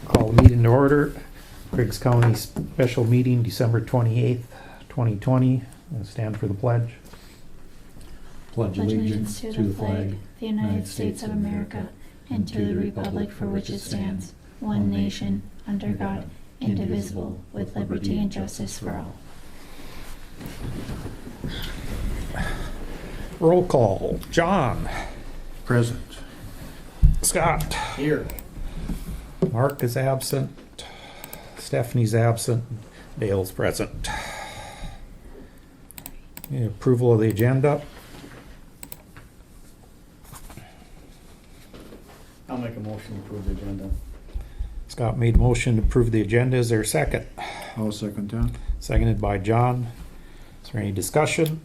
Call the meeting to order. Griggs County special meeting, December 28th, 2020. Stand for the pledge. Pledge allegiance to the flag of the United States of America and to the republic for which it stands, one nation, under God, indivisible, with liberty and justice for all. Roll call. John. Present. Scott. Here. Mark is absent. Stephanie's absent. Dale's present. Any approval of the agenda? I'll make a motion to approve the agenda. Scott made motion to approve the agenda. Is there a second? I'll second that. Seconded by John. Is there any discussion?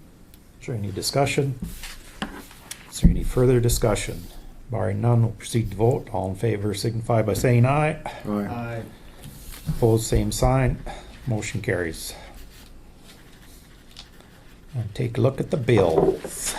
Is there any discussion? Is there any further discussion? Barring none, we'll proceed to vote. All in favor signify by saying aye. Aye. Opposed, same sign. Motion carries. And take a look at the bills.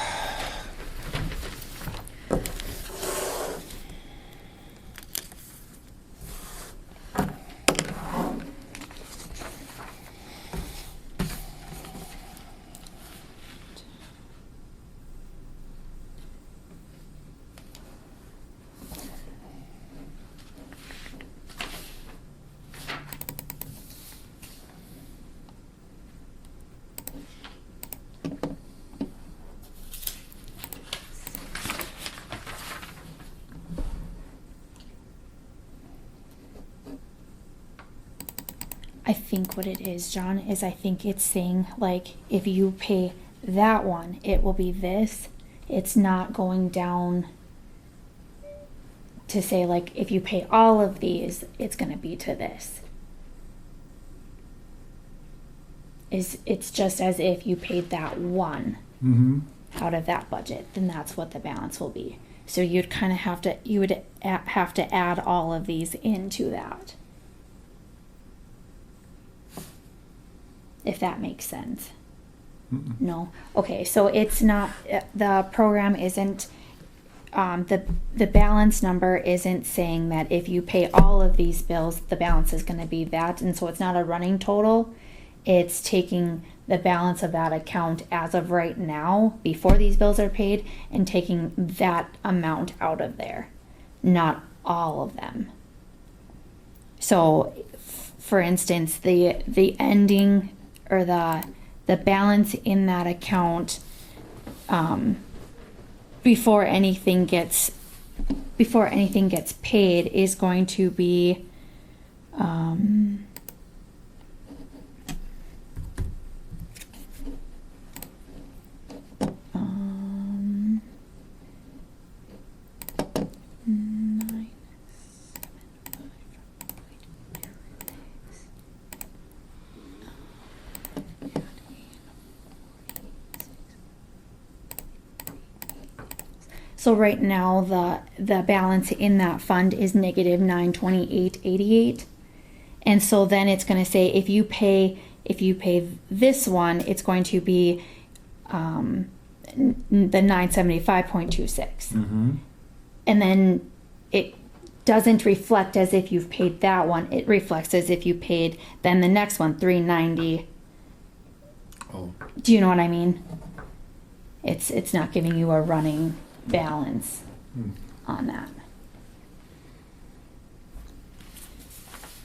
I think what it is, John, is I think it's saying, like, if you pay that one, it will be this. It's not going down to say, like, if you pay all of these, it's going to be to this. It's just as if you paid that one out of that budget, then that's what the balance will be. So you'd kind of have to, have to add all of these into that. If that makes sense. No? Okay, so it's not, the program isn't, the balance number isn't saying that if you pay all of these bills, the balance is gonna be that, and so it's not a running total. It's taking the balance of that account as of right now, before these bills are paid, and taking that amount out of there, not all of them. So, for instance, the ending, or the balance in that account before anything gets paid is going to be 9,758. So right now the balance in that fund is negative 928.88, and so then it's going to say if you pay this one, it's going to be the 975.26, and then it doesn't reflect as if you've paid that one. It reflects as if you paid then the next one, 390. Oh. Do you know what I mean? It's not giving you a running balance on that.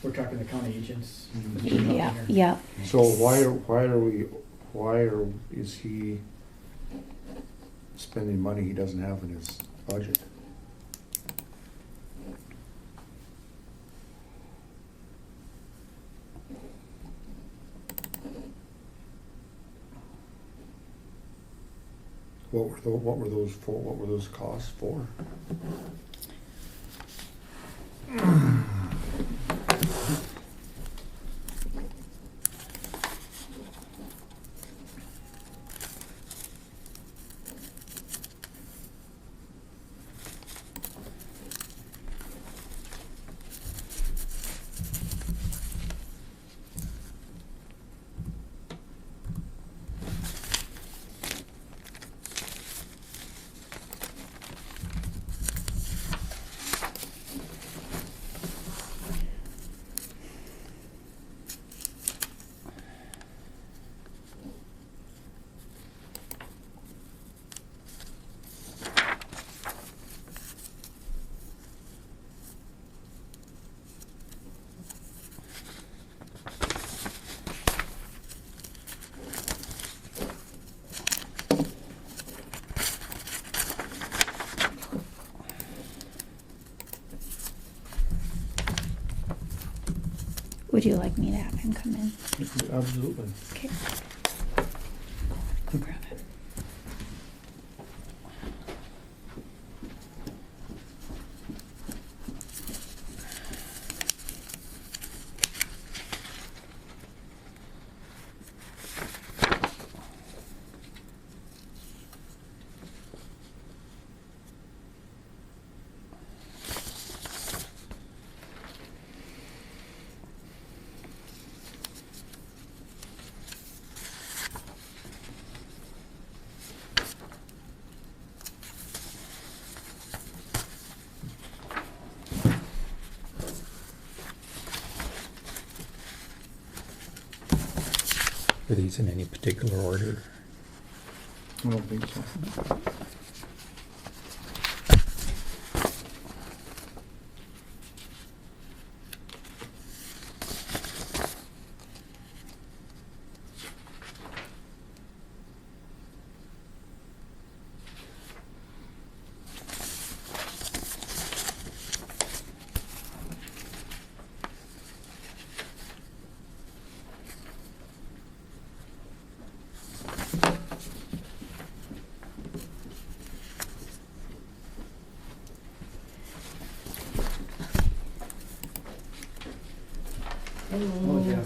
We're talking the county agents. Yeah. So why is he spending money he doesn't have in his budget? What were those for? What were those costs for? Would you like me to have him come in? Absolutely. Okay. Grab it. Are these in any particular order? I don't think so. Oh, yeah.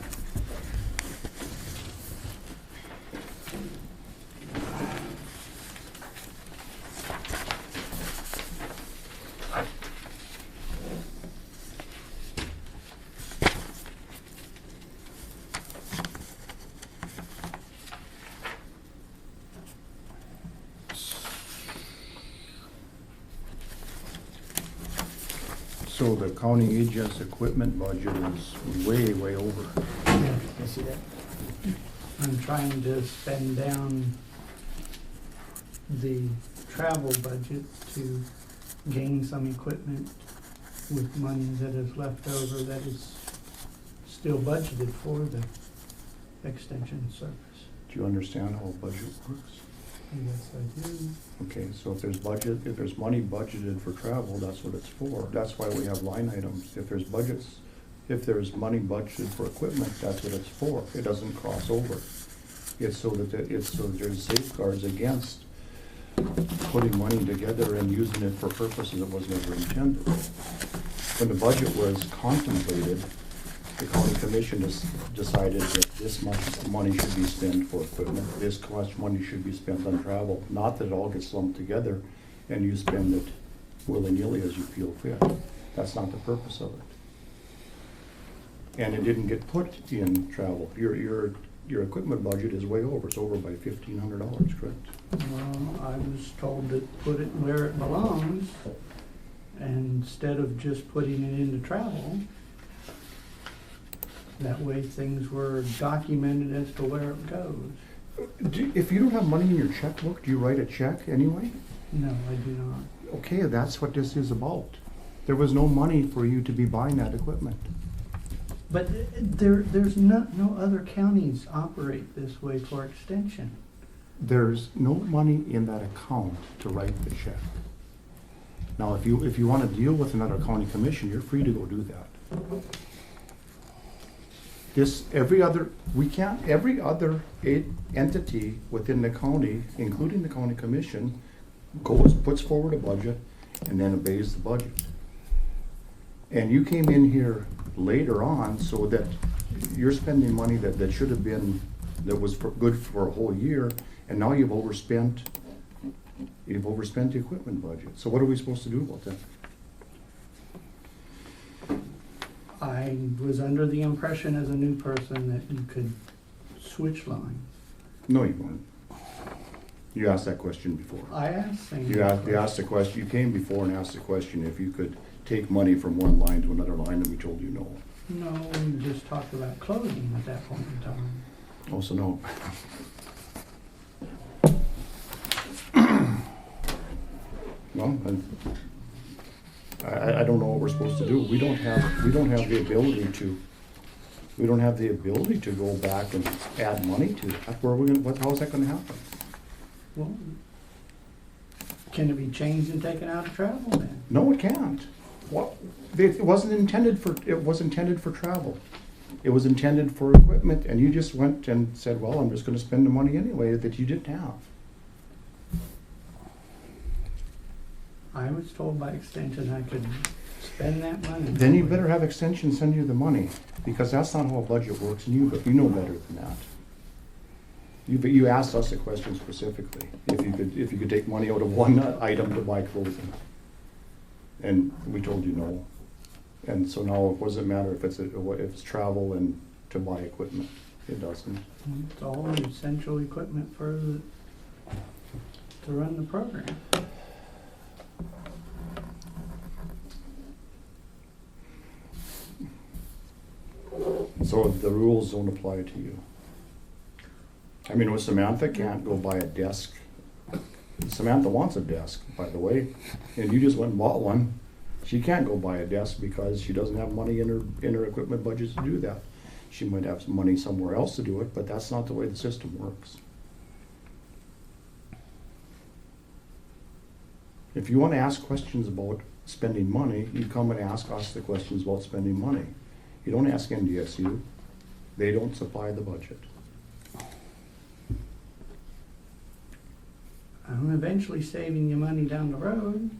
So the county agent's equipment budget is way, way over. Yeah, I see that. I'm trying to spend down the travel budget to gain some equipment with money that is left over that is still budgeted for the extension service. Do you understand how a budget works? Yes, I do. Okay, so if there's money budgeted for travel, that's what it's for. That's why we have line items. If there's money budgeted for equipment, that's what it's for. It doesn't cross over. It's so that there's safeguards against putting money together and using it for purposes that was never intended. When the budget was contemplated, the county commission decided that this much money should be spent for equipment, this much money should be spent on travel. Not that it all gets lumped together and you spend it willy-nilly as you feel fit. That's not the purpose of it. And it didn't get put in travel. Your equipment budget is way over. It's over by $1,500, correct? Well, I was told to put it where it belongs, and instead of just putting it into travel, that way things were documented as to where it goes. If you don't have money in your checkbook, do you write a check anyway? No, I do not. Okay, that's what this is about. There was no money for you to be buying that equipment. But there's no other counties operate this way for extension. There's no money in that account to write the check. Now, if you want to deal with another county commission, you're free to go do that. Every other entity within the county, including the county commission, puts forward a budget and then obeys the budget. And you came in here later on so that you're spending money that should have been, that was good for a whole year, and now you've overspent the equipment budget. So what are we supposed to do about that? I was under the impression as a new person that you could switch lines. No, you weren't. You asked that question before. I asked things. You asked the question, you came before and asked the question if you could take money from one line to another line, and we told you no. No, we just talked about closing at that point in time. Also no. Well, I don't know what we're supposed to do. We don't have the ability to go back and add money to it. How is that gonna happen? Well, can it be changed and taken out of travel then? No, it can't. It was intended for travel. it was intended for equipment, and you just went and said, well, I'm just gonna spend the money anyway that you didn't have. I was told by extension I could spend that money. Then you better have Extension send you the money, because that's not how a budget works, and you know better than that. You asked us a question specifically, if you could take money out of one item to buy clothing. And we told you no. And so now, what does it matter if it's travel and to buy equipment? It doesn't. It's all essential equipment to run the program. So the rules don't apply to you. I mean, with Samantha can't go buy a desk. Samantha wants a desk, by the way, and you just went and bought one. She can't go buy a desk because she doesn't have money in her equipment budget to do that. She might have some money somewhere else to do it, but that's not the way the system works. If you want to ask questions about spending money, you come and ask us the questions about spending money. You don't ask NDSU. They don't supply the budget. I'm eventually saving you money down the road.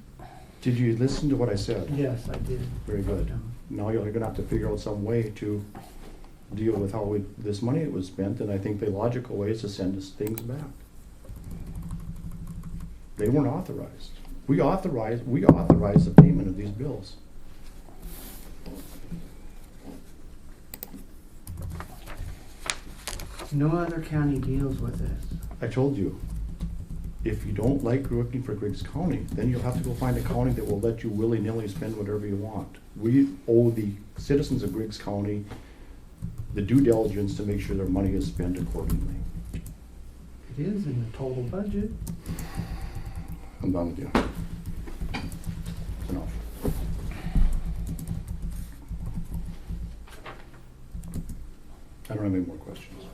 Did you listen to what I said? Yes, I did. Very good. Now you're gonna have to figure out some way to deal with how this money was spent, and I think the logical way is to send us things back. They weren't authorized. We authorized the payment of these bills. No other county deals with this. I told you, if you don't like working for Griggs County, then you'll have to go find a county that will let you willy-nilly spend whatever you want. We owe the citizens of Griggs County the due diligence to make sure their money is spent accordingly. It is in the total budget. I'm done with you. It's enough. I don't have any more questions.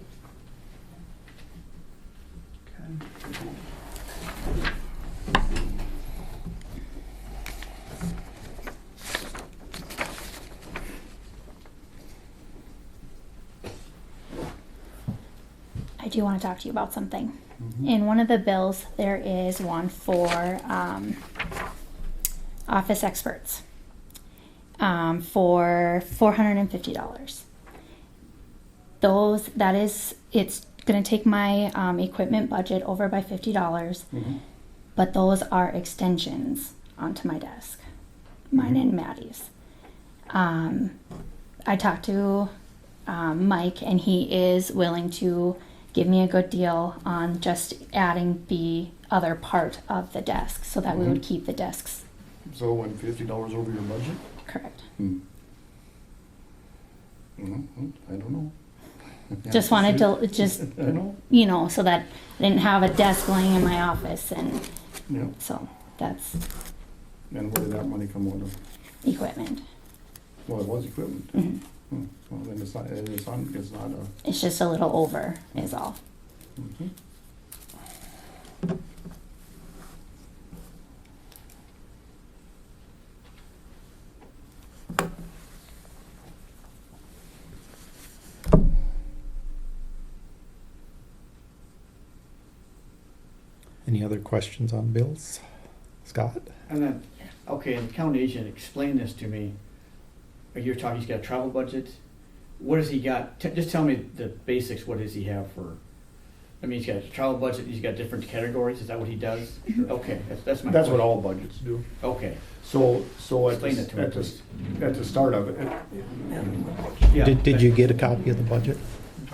Okay. I do want to talk to you about something. Mhm. In one of the bills, there is one for office experts for $450. It's going to take my equipment budget over by $50, Mhm. but those are extensions onto my desk, mine and Maddie's. I talked to Mike, and he is willing to give me a good deal on just adding the other part of the desk so that we would keep the desks So went $50 over your budget? correct. Hmm. I don't know. Just wanted to just, I know. so that I didn't have a desk laying in my office, and Yeah. so that's And where did that money come out of? equipment. Well, it was equipment. Mhm. Well, then it's not a. It's just a little over is all. Mhm. Any other questions on bills? Scott? And then, okay, the county agent, explain this to me. You're talking, he's got a travel budget. What does he got? Just tell me the basics. What does he have for? I mean, he's got a travel budget. He's got different categories. Is that what he does? Sure. Okay, that's my. That's what question. all budgets do. Okay. So at Explain it to me, the, please. at the start of it. Yeah. Did you get a copy of the budget?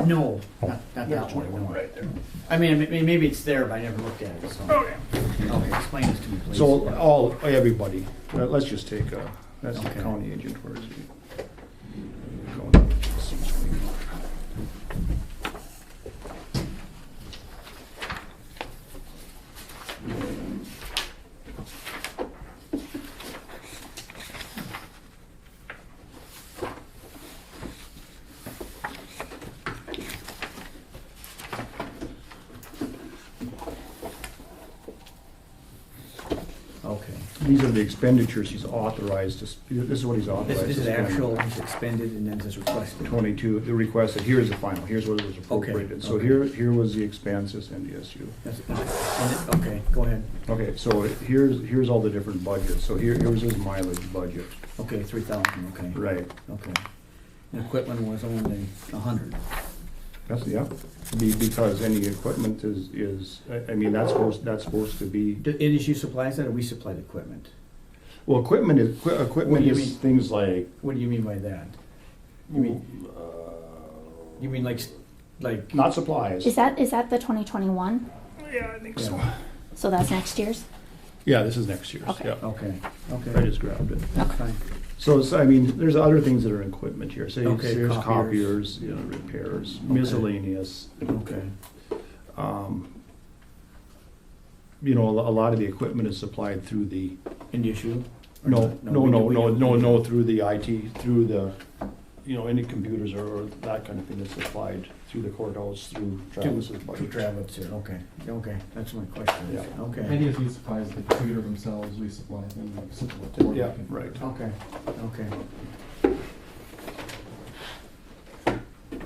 No, not that one. No. right there. I mean, maybe it's there, but I never looked at it. So. Okay, explain this to me, please. So everybody, let's just take that's the Okay. county agent, where is he? Okay. these are the expenditures he's authorized to, this is what he's authorized to This is spend. actual, it's expended, and then it's requested. 22, the request, here's the final, here's what it was appropriated. So okay. here was the expenses, NDSU. Okay, go ahead. Okay, so here's all the different budgets. So here's his mileage budget. Okay, 3,000, okay. Right. Okay. And equipment was only 100. That's, yeah, because any equipment is, I mean, that's supposed to be, NSU supplies that, or we supply the equipment? well, equipment What do you mean? is things like, What do you mean by that? You mean like? not supplies. Is that the 2021? Yeah, I think so. So that's next year's? Yeah, this is next year's, Okay. yeah. Okay, okay. I just grabbed it. Fine. So it's, I mean, there's other things that are in equipment here. Say, Okay, there's copiers. copiers, you know, repairs, Okay. miscellaneous. Okay. You know, a lot of the equipment is supplied through the, NSU? no, we through the IT, through the, you know, any computers or that kind of thing that's supplied through the courthouse, through Travis's To budget. Travis, okay, okay, that's my question. Yeah. Okay, NDSU supplies the computer themselves, we supply them, like, support. Yeah, right. okay, okay.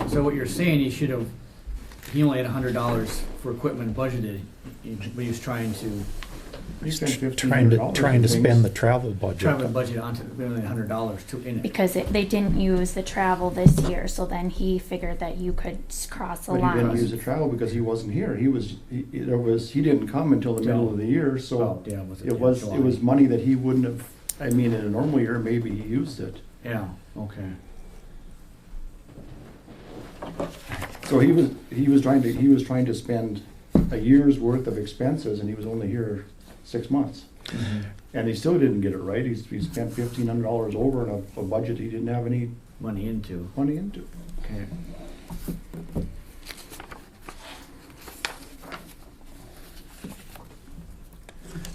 So what you're saying, he only had $100 for equipment budgeted, but he was trying to He spent Trying to $1,500 spend the travel budget. travel budget onto only $100 to in it. Because they didn't use the travel this year, so then he figured that you could cross the But he didn't line. use the travel because he wasn't here. He didn't come until the middle of the year, so Oh, yeah, was it was July? money that he wouldn't have, I mean, in a normal year, maybe he used it. Yeah, okay. So he was trying to spend a year's worth of expenses, and he was only here 6 months. Mm-hmm. And he still didn't get it right. He spent $1,500 over in a budget he didn't have any Money into, money into. okay.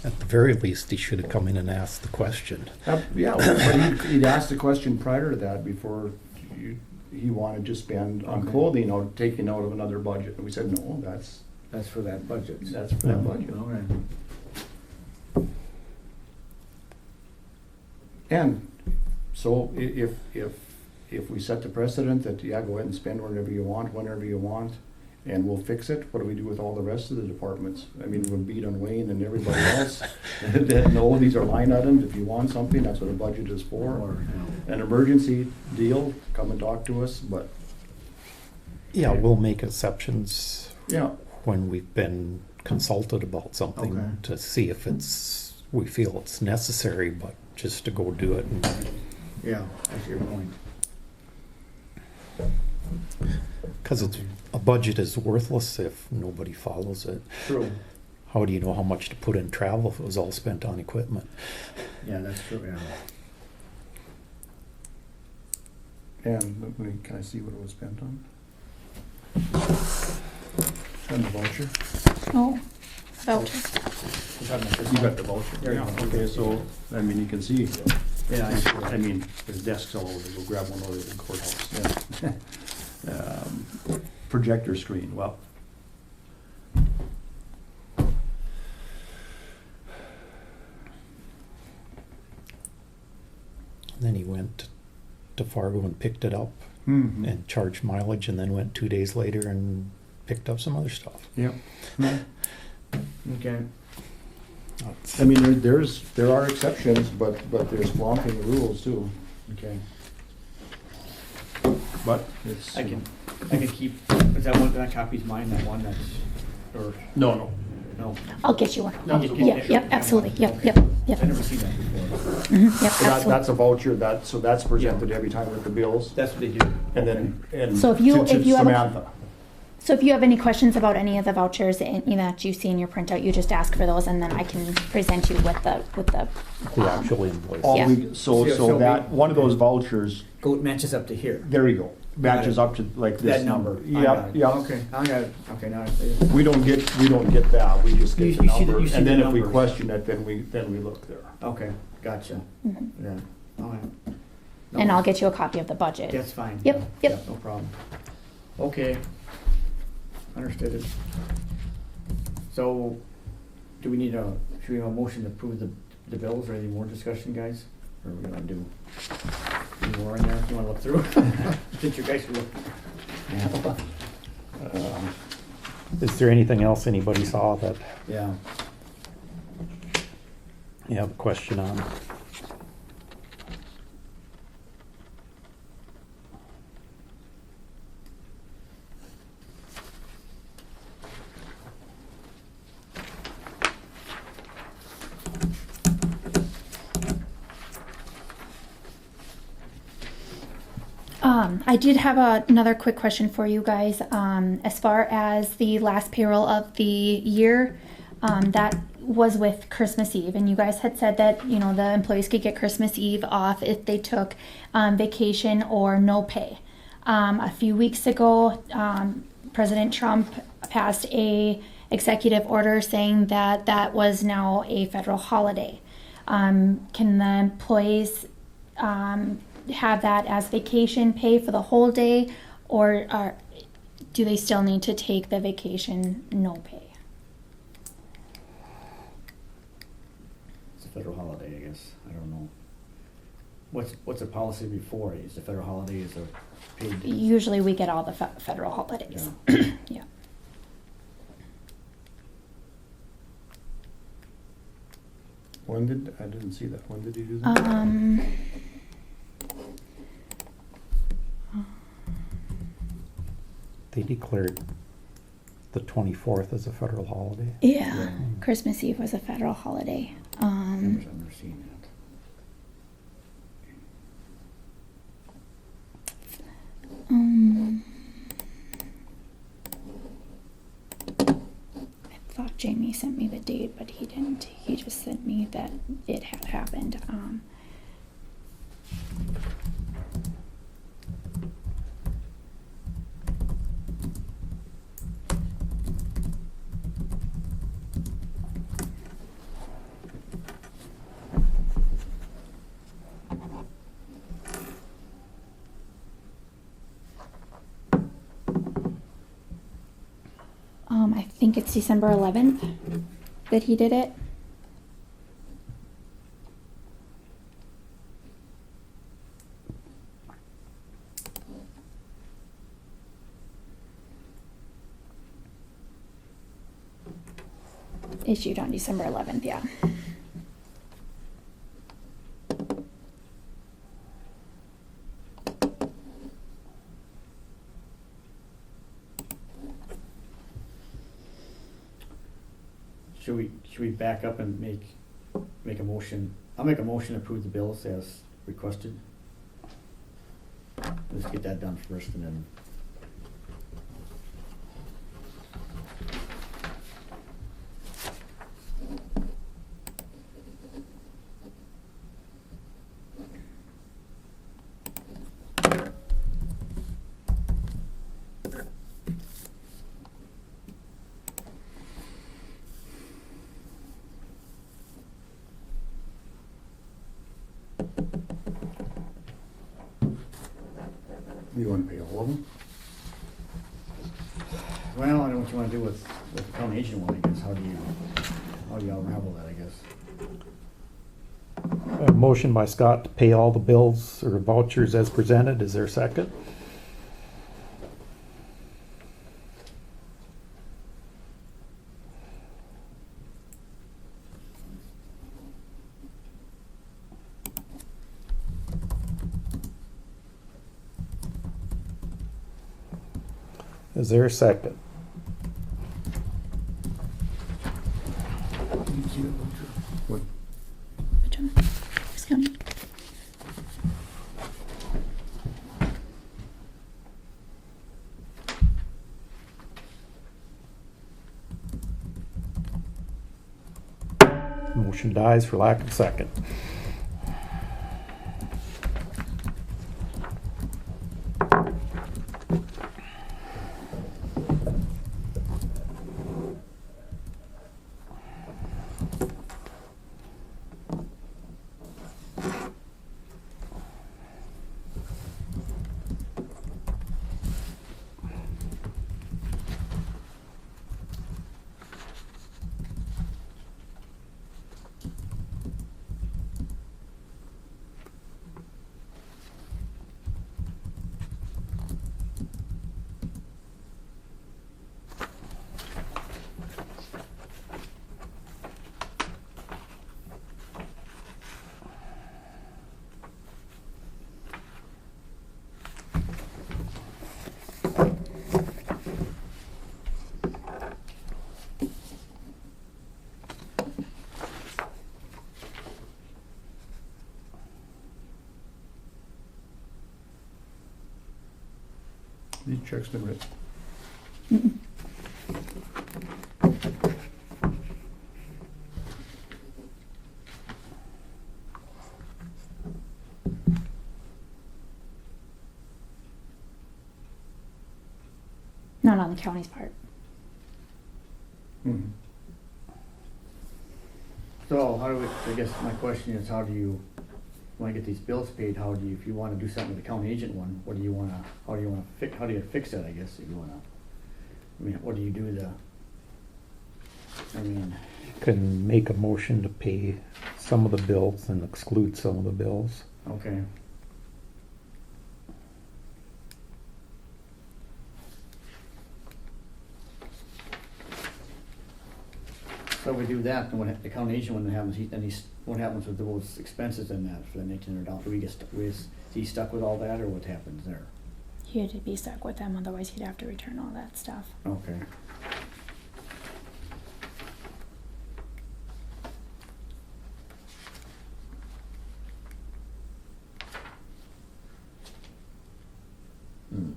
At the very least, he should have come in and asked the question. Yeah, but he'd asked the question prior to that before he wanted to spend on Okay. clothing, taking out of another budget. And we said, no, That's for that budget. that's for that budget. All right. And so if we set the precedent that, yeah, go ahead and spend whatever you want, whenever you want, and we'll fix it, what do we do with all the rest of the departments? I mean, we'll beat on Wayne and everybody else that, no, these are line items. If you want something, that's what a budget is for. Or, An emergency deal, come and talk to us, but, Yeah, we'll make exceptions yeah, when we've been consulted about something Okay. to see if we feel it's necessary, but just to go do it. yeah, that's your point. Because a budget is worthless if nobody follows it. True. How do you know how much to put in travel if it was all spent on equipment? Yeah, that's true, yeah. and can I see what it was spent on? And the voucher? Oh, voucher. You got the voucher? There you Yeah, go. okay, so, I mean, you can see, Yeah, I mean, his desk's all over, go grab one over at the courthouse. Projector screen, well. Then he went to Fargo and picked it up Mm-hmm. and charged mileage, and then went 2 days later and picked up some other stuff. Yep. okay. I mean, there are exceptions, but there's flaunting the rules too. Okay. But it's. I can keep, is that one, that copy's mine, that one that's, or, No. no? I'll get you one. No, you Yeah, can't. yep, absolutely, yep, yep, yep. I've never seen that before. Mhm, yep, So that's absolutely. a voucher, so that's presented every time with the bills, That's what they do. and then, and So if you- to if you have a- Samantha. So if you have any questions about any of the vouchers that you see in your printout, you just ask for those, and then I can present you with the The actual invoice. All Yeah. so So that, one of those vouchers, Go, it matches up to here. there you go, matches up to like this That number. I Yeah, got it. yeah. Okay, I got it. Okay, now I see it. We don't get that, we just You- get the you see the- number, you see and the then if we numbers. question it, then we look there. Okay, gotcha. Mhm. Yeah, all right. No, and I'll get you a copy of the budget. That's fine. Yep, Yeah, yep. No problem. Okay. Understood it. So, should we have a motion to approve the the bills, or any more discussion, guys? Or are we gonna do any more in there if you wanna look through? Since you guys are looking. Yeah. Is there anything else anybody saw that Yeah. you have a question on? I did have another quick question for you guys. As far as the last payroll of the year, that was with Christmas Eve, and you guys had said that, you know, the employees could get Christmas Eve off if they took vacation or no pay. A few weeks ago, President Trump passed a executive order saying that that was now a federal holiday. Can the employees have that as vacation pay for the whole day, or do they still need to take the vacation no pay? It's a federal holiday, I guess. I don't know. What's the policy before? Is the federal holiday is a paid day? Usually we get all the federal holidays. Yeah. Yeah. I didn't see that. When did you do that? They declared the 24th as a federal holiday. Yeah. Yeah. Christmas Eve was a federal holiday. I've never seen Um, I thought Jamie sent me the date, but he didn't. He just sent me that it had happened. I think it's December 11th that he did it. Issued on December 11th, yeah. Should we back up and make a motion? I'll make a motion to approve the bills as requested. Let's get that done first and then. You wanna pay all of them? Well, I don't know what you wanna do with the county agent one, I guess. How do you unravel that, I guess? A motion by Scott to pay all the bills or vouchers as presented. Is there a second? Is there a second? What? Which one? Who's counting? Motion dies for lack of second. These checks been written. Mm-mm. Not on the county's part. Mhm. So how do we, I guess my question is, how do you, when I get these bills paid, how do you, if you wanna do something with the county agent one, what do you wanna, how do you wanna fix, how do you fix it, I guess, if you wanna, I mean, what do you do to, I mean, Can make a motion to pay some of the bills and exclude some of the bills. okay. So if we do that, then what, the county agent, when it happens, what happens with those expenses in that, for the $1,900, do we get, is he stuck with all that, or what happens there? He'd be stuck with them, otherwise he'd have to return all that stuff. Okay. Hmm.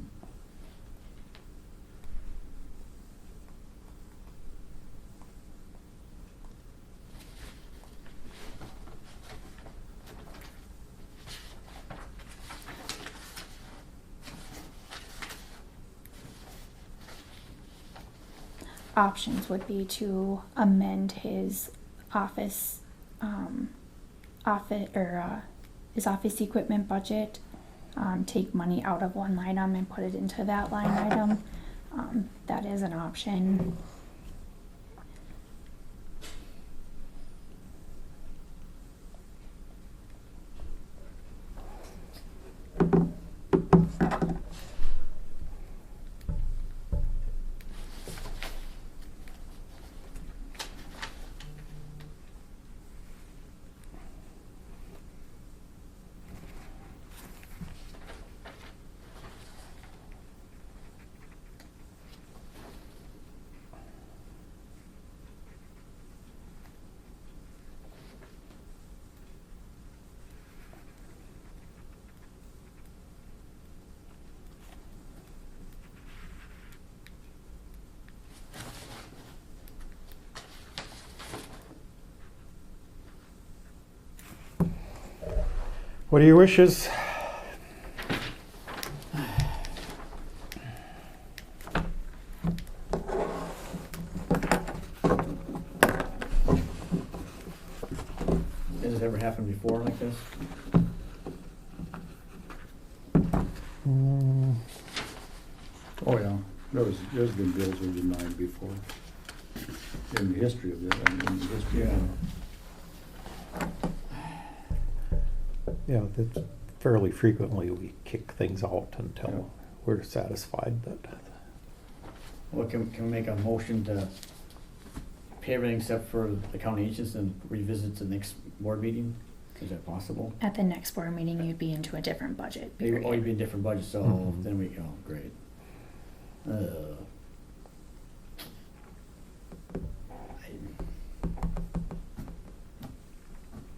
Options would be to amend his office, his office equipment budget, take money out of one line item and put it into that line item. That is an option. What are your wishes? Has it ever happened before like this? Oh, yeah, there's been bills that were denied before. In the history of this, in the history of Yeah, that's fairly frequently we kick things out until Yeah. we're satisfied that. Well, can we make a motion to pay everything except for the county agents and revisit the next board meeting? Is that possible? At the next board meeting, you'd be into a different budget Oh, you'd period. be in different budgets, so Mhm. then we go, great.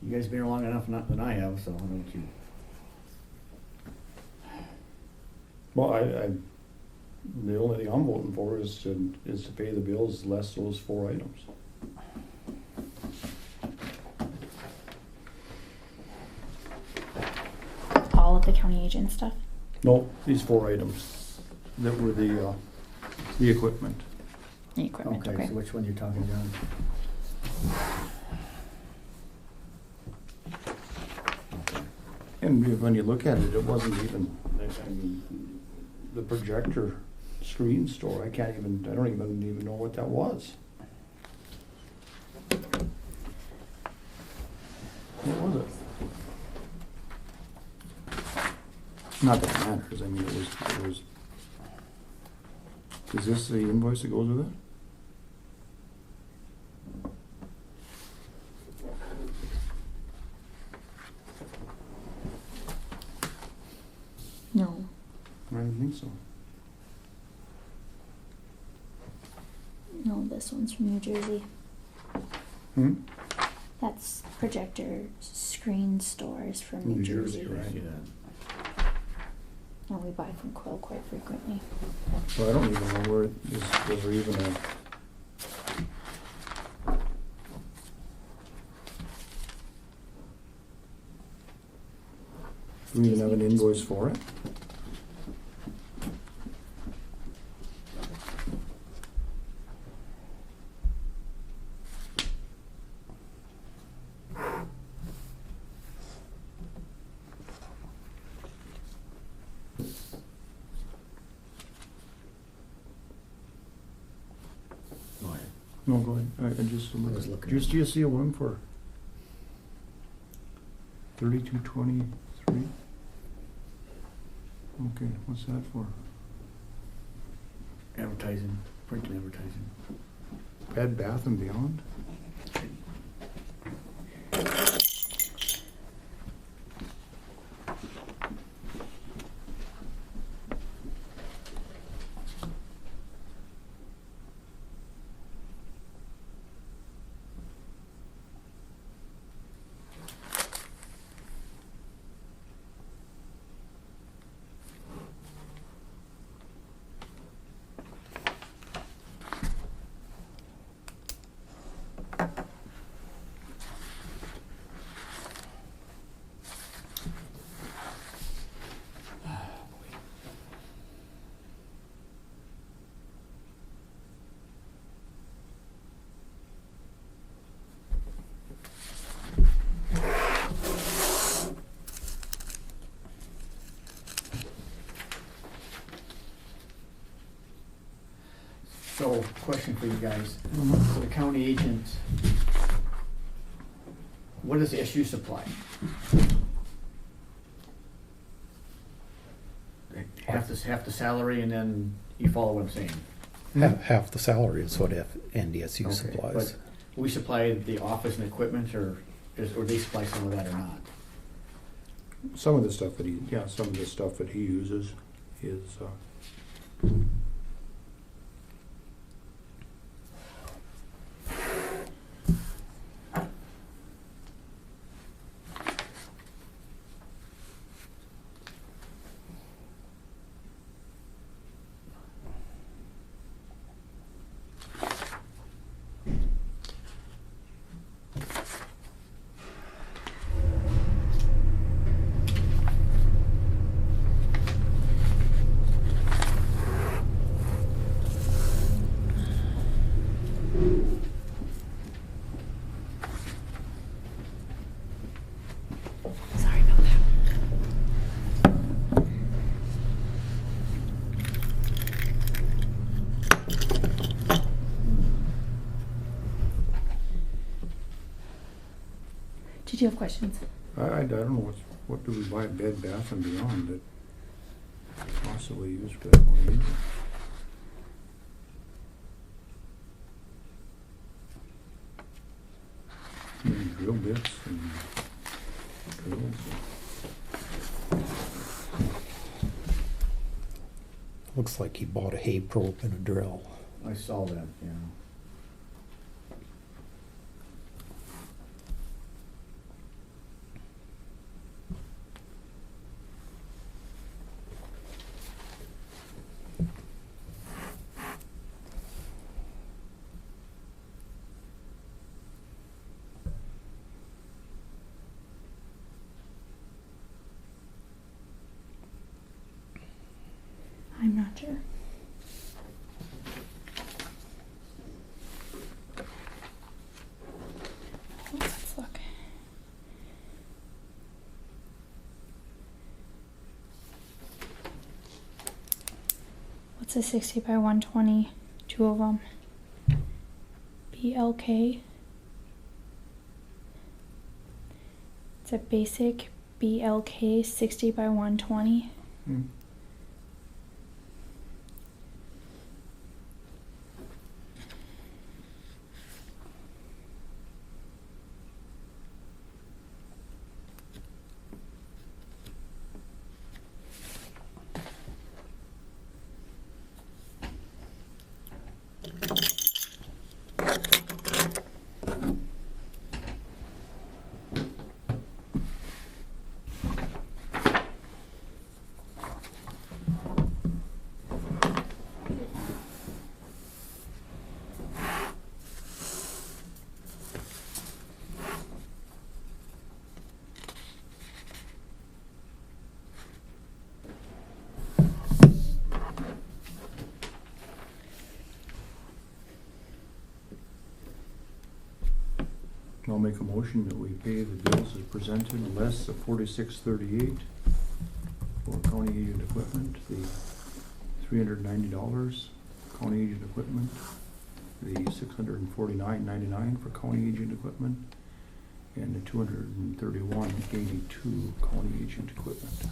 You guys been here long enough than I have, so I don't you. Well, the only thing I'm voting for is to pay the bills less those 4 items. All of the county agent stuff. No, these 4 items that were the equipment. The equipment, okay. So which one you talking about? And when you look at it, it wasn't even, I mean, the projector screen store, I don't even know what that was. What was it? Not that it matters, I mean, it was, is this the invoice that goes with it? No, I don't think so. no, this one's from New Jersey. Hmm? That's projector screen stores from New Jersey. Right. See that? And we buy from Quill quite frequently. Well, I don't even know where, is there even a, do we even have an invoice for it? Go ahead. No, go ahead, I just, was looking. do you see a one for 3223? Okay, what's that for? Advertising, print and advertising. Bed Bath and Beyond? So, question for you guys. So the county agent, what does SU supply? Half the salary, and then you follow what I'm saying? Half the salary is what NDSU Okay, supplies. but we supply the office and equipment, or they supply some of that or not? Some of the stuff that he uses is, Sorry about that. Did you have questions? I don't know, what do we buy at Bed Bath and Beyond that possibly use for that one either? Drill bits and drills. Looks like he bought a hay probe and a drill. I saw that, yeah. I'm not sure. Let's look. What's a 60 by 120? Two of them. BLK. It's a basic BLK 60 by 120. Hmm. I'll make a motion that we pay the bills as presented, less the $46.38 for county agent equipment, the $390 county agent equipment, the $649.99 for county agent equipment, and the $231.82 county agent equipment.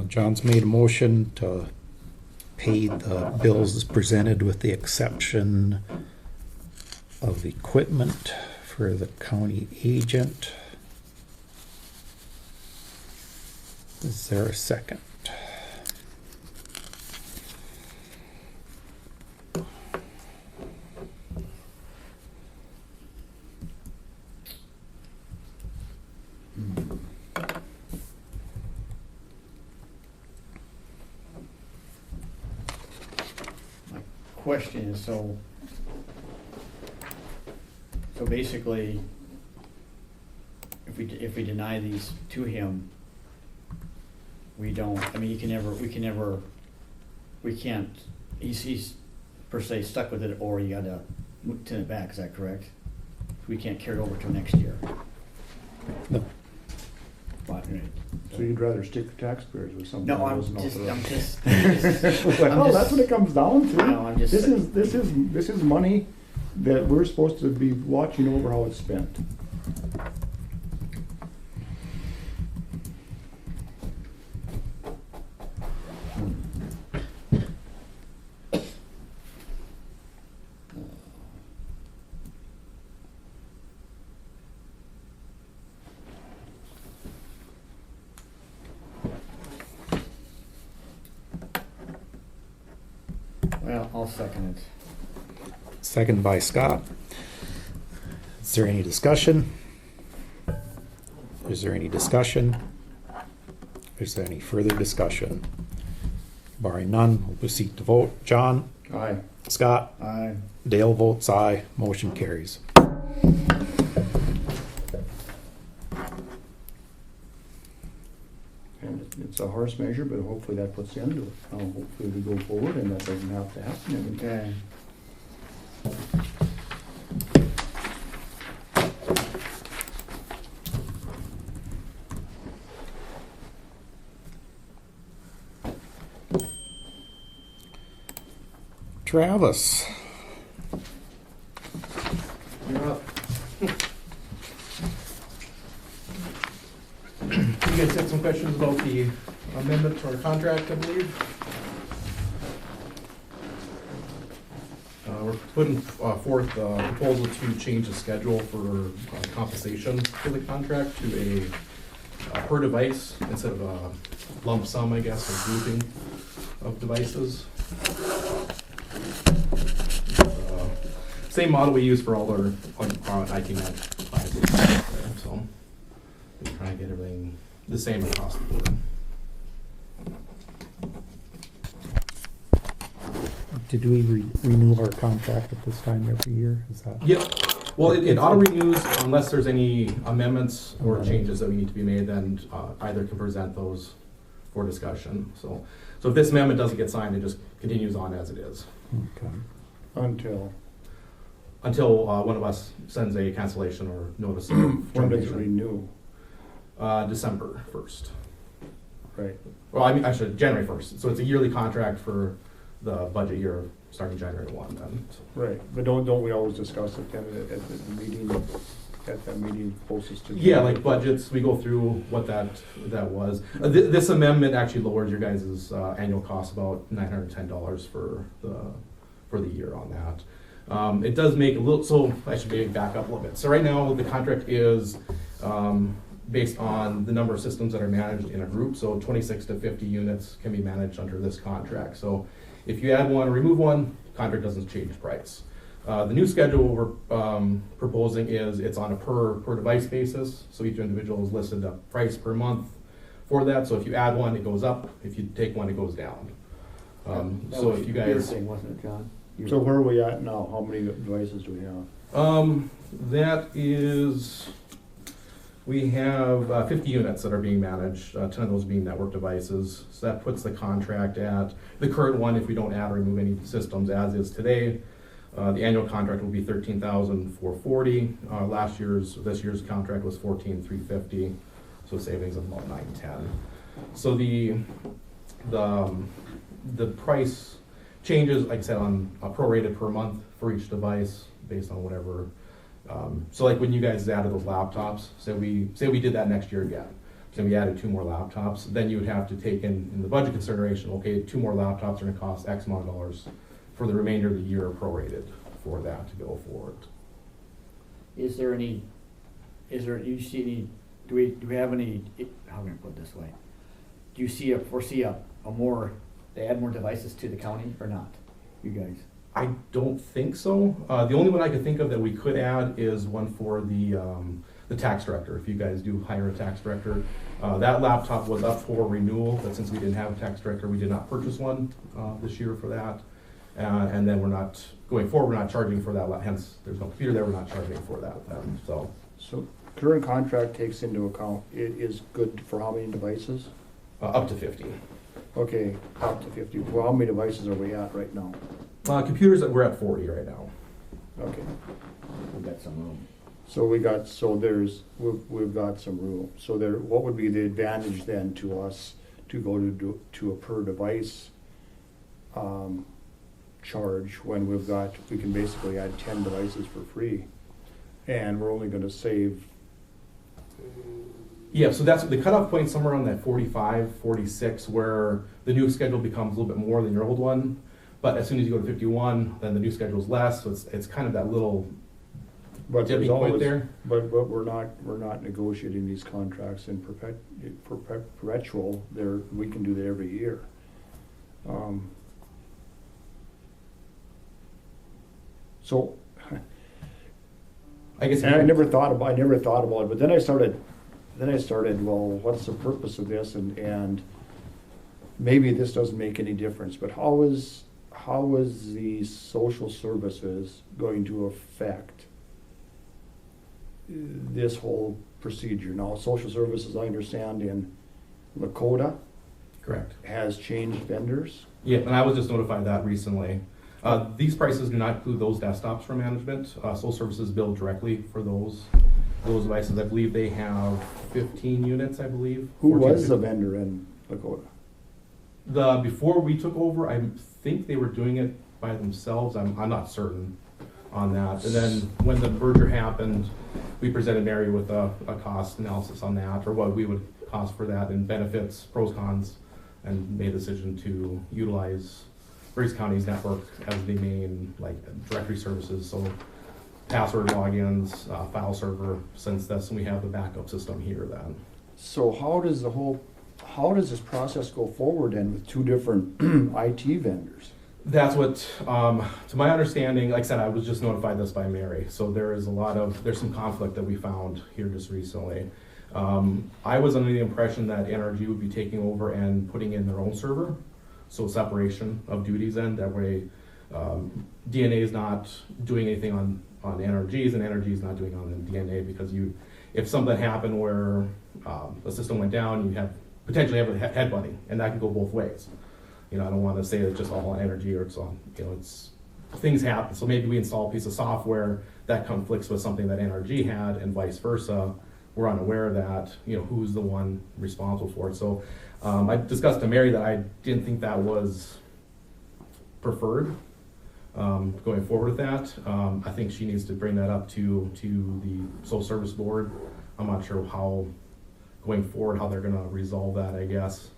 John's made a motion to pay the bills as presented with the exception of equipment for the county agent. Is there a second? Question is, so basically, if we deny these to him, we don't, I mean, we can't, he's per se stuck with it, or you gotta send it back, is that correct? We can't carry it over to next year. No. But, So you'd rather stick the taxpayers with something? no, that I'm wasn't just, authorized? I'm Well, that's what it comes down to. No, I'm just- This is money that we're supposed to be watching over how it's spent. Well, I'll second it. Second by Scott. Is there any discussion? Is there any discussion? Is there any further discussion? Barring none, we'll proceed to vote. John? Aye. Scott? Aye. Dale votes aye. Motion carries. And it's a harsh measure, but hopefully that puts the end to it. Hopefully we go forward and that doesn't have to happen every time. Okay. Travis? You're up. You guys had some questions about the amendment to our contract, I believe. We're putting forth a proposal to change the schedule for compensation for the contract to a per device instead of a lump sum, I guess, or grouping of devices. Same model we use for all our IT net devices. So we're trying to get everything the same across the board. Did we renew our contract at this time every year? Is that? Yep. Well, it auto renews unless there's any amendments or changes that we need to be made, then either can present those for discussion. So if this amendment doesn't get signed, it just continues on as it is. Okay. Until, One of us sends a cancellation or notice of when does it termination. renew? December 1st. Right. Well, I mean, actually, January 1st. So it's a yearly contract for the budget year starting January 1 then. So. Right, but don't we always discuss it then at the meeting, at that meeting closest to? Yeah, like budgets, we go through what that was. This amendment actually lowers your guys' annual cost about $910 for the year on that. It does make a little, so I should maybe back up a little bit. So right now, the contract is based on the number of systems that are managed in a group. So 26 to 50 units can be managed under this contract. So if you add one or remove one, contract doesn't change price. The new schedule we're proposing is it's on a per device basis. So each individual is listed a price per month for that. So if you add one, it goes up. If you take one, it goes down. So if you guys, thing, wasn't it, John? So where are we at now? How many devices do we have? that is We have 50 units that are being managed, 10 of those being network devices. So that puts the contract at, the current one, if we don't add or remove any systems as is today, the annual contract will be $13,440. This year's contract was $14,350, so savings of about $910. So the price changes, like I said, on prorated per month for each device based on whatever. So like when you guys added those laptops, say we did that next year again. So we added 2 more laptops, then you would have to take in the budget consideration, okay, 2 more laptops are gonna cost X amount of dollars for the remainder of the year prorated for that to go forward. Is there, you see any, do we have any, how can I put it this way? Do you foresee a more, they add more devices to the county or not, you guys? I don't think so. The only one I could think of that we could add is one for the tax director. If you guys do hire a tax director, that laptop was up for renewal, but since we didn't have a tax director, we did not purchase one this year for that. And then going forward, we're not charging for that. Hence, there's no computer there. We're not charging for that then. So current contract takes into account, it is good for how many devices? up to 50. Okay, up to 50. Well, how many devices are we at right now? Computers that we're at 40 right now. Okay. We've got some room. So we've got some room. So what would be the advantage then to us to go to a per device charge when we can basically add 10 devices for free, and we're only going to save. Yeah, so that's the cutoff point somewhere on that 45, 46, where the new schedule becomes a little bit more than your old one. But as soon as you go to 51, then the new schedule is less. So it's kind of that little dipping point there. But we're not negotiating these contracts in perpetual. We can do that every year. So I guess I never thought about it, but then I started, well, what's the purpose of this? And maybe this doesn't make any difference, but how is the social services going to affect this whole procedure? Now, social services, I understand, in Lakota correct. has changed vendors. Yeah, and I was just notified that recently. These prices do not include those desktops for management. Social services bill directly for those devices. I believe they have 15 units, I believe. Who 14, was the 15. vendor in Lakota? Before we took over, I think they were doing it by themselves. I'm not certain on that. And then when the merger happened, we presented Mary with a cost analysis on that, or what we would cost for that, and benefits, pros, cons, and made a decision to utilize Griggs County's network as the main directory services. So password logins, file server, since we have the backup system here then. So how does this process go forward then with 2 different IT vendors? That's what, to my understanding, like I said, I was just notified this by Mary. So there's some conflict that we found here just recently. I was under the impression that NRG would be taking over and putting in their own server. So separation of duties then, that way DNA is not doing anything on NRGs and NRG is not doing on the DNA, because if something happened where the system went down, you potentially have a headbutting, and that can go both ways. I don't want to say it's just all on energy or it's on, things happen. So maybe we install a piece of software that conflicts with something that NRG had and vice versa. We're unaware of that, who's the one responsible for it. So I discussed to Mary that I didn't think that was preferred going forward with that. I think she needs to bring that up to the Social Service Board. I'm not sure how, going forward, how they're going to resolve that, I guess.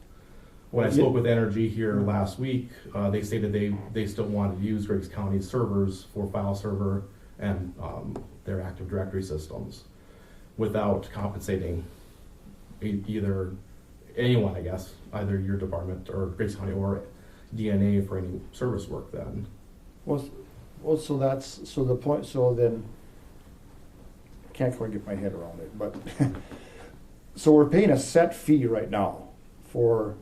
When I spoke with NRG here last week, they stated they still wanted to use Griggs County servers for file server and their Active Directory systems without compensating either anyone, I guess, either your department or Griggs County or DNA for any service work then. Well, so the point, so then, I can't quite get my head around it, but, so we're paying a set fee right now for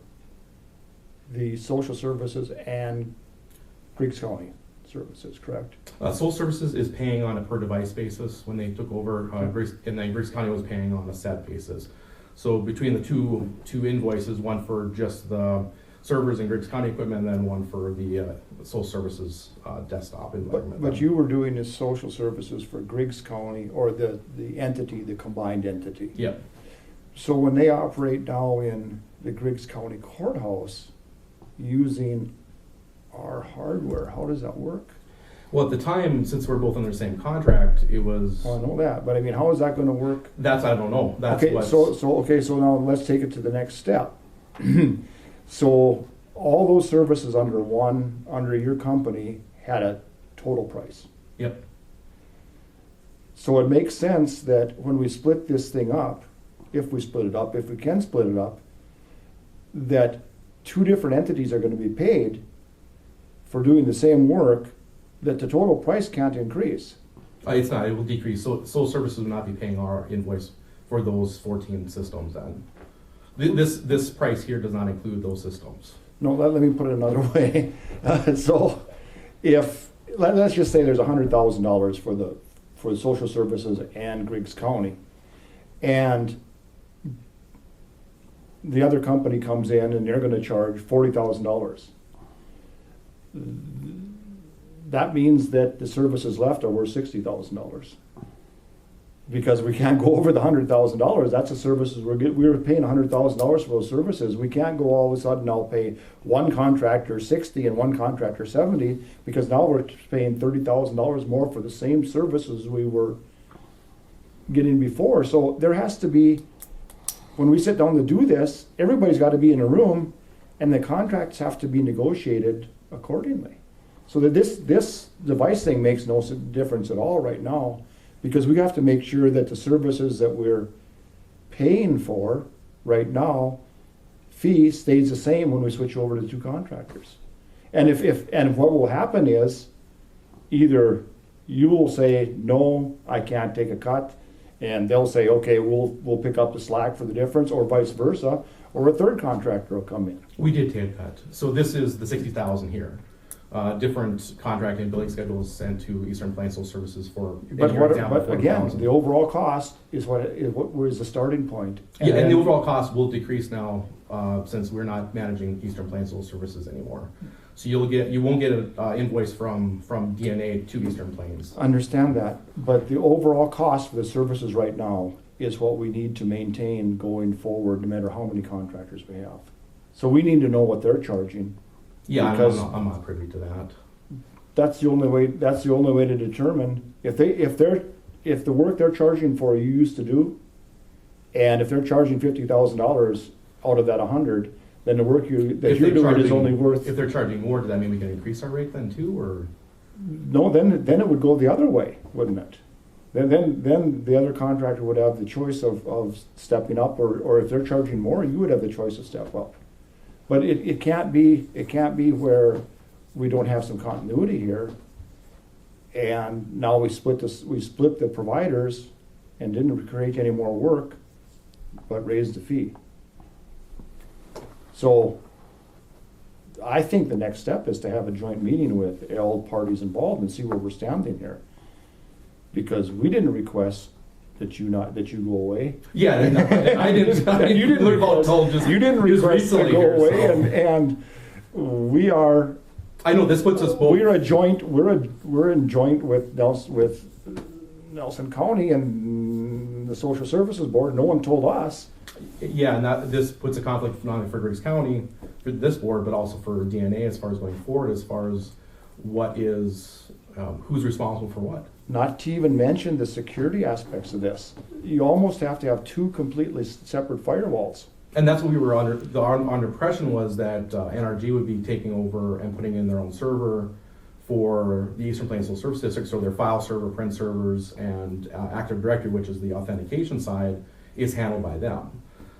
the social services and Griggs County Services, correct? Soul Services is paying on a per device basis. When they took over, Griggs, and then Griggs County was paying on a set basis. So between the two invoices, one for just the servers and Griggs County equipment, and then one for the Soul Services desktop environment. But you were doing this social services for Griggs County, or the entity, the combined entity. Yep. So when they operate now in the Griggs County Courthouse using our hardware, how does that work? Well, at the time, since we're both under the same contract, it was. Well, I know that, but I mean, how is that gonna work? That's I don't know. That's Okay, what's, so now let's take it to the next step. So all those services under your company had a total price. Yep. So it makes sense that when we split this thing up, if we can split it up, that two different entities are gonna be paid for doing the same work, that the total price can't increase. It's not. It will decrease. So Soul Services will not be paying our invoice for those 14 systems. Then this price here does not include those systems. No, let me put it another way. So if, let's just say there's $100,000 for the social services and Griggs County, and the other company comes in and they're gonna charge $40,000. That means that the services left are worth $60,000. Because we can't go over the $100,000, that's the services we were paying $100,000 for those services. We can't go all of a sudden now pay one contractor 60 and one contractor 70, because now we're paying $30,000 more for the same services we were getting before. So there has to be, when we sit down to do this, everybody's got to be in a room, and the contracts have to be negotiated accordingly. So that this device thing makes no difference at all right now, because we have to make sure that the services that we're paying for right now, fee stays the same when we switch over to two contractors. And and what will happen is, either you will say, no, I can't take a cut, and they'll say, okay, we'll pick up the slack for the difference, or vice versa, or a third contractor will come in. We did take that. So this is the 60,000 here. Different contracting billing schedules sent to Eastern Plains Soul Services for. But again, the overall cost is what was the starting point. Yeah, and the overall cost will decrease now since we're not managing Eastern Plains Soul Services anymore. So you won't get an invoice from DNA to Eastern Plains. Understand that, but the overall cost for the services right now is what we need to maintain going forward, no matter how many contractors we have. So we need to know what they're charging. Yeah, Because I'm not privy to that. that's the only way to determine if the work they're charging for you used to do, and if they're charging $50,000 out of that 100, then the work you're doing is only worth. If they're charging more, does that mean we can increase our rate then too, or? No, then it would go the other way, wouldn't it? Then the other contractor would have the choice of stepping up, or if they're charging more, you would have the choice to step up. But it can't be where we don't have some continuity here, and now we split the providers and didn't create any more work, but raised the fee. So I think the next step is to have a joint meeting with all parties involved and see where we're standing here. Because we didn't request that you go away. Yeah, I didn't. You didn't request to go away, and we are. I know this puts us both. We're in joint with Nelson County and the Social Services Board. No one told us. Yeah, and this puts a conflict not only for Griggs County, for this board, but also for DNA as far as going forward, as far as what is, who's responsible for what. Not to even mention the security aspects of this. You almost have to have two completely separate firewalls. And that's what we were under. Our impression was that NRG would be taking over and putting in their own server for the Eastern Plains Soul Service District, so their file server, print servers, and Active Directory, which is the authentication side, is handled by them.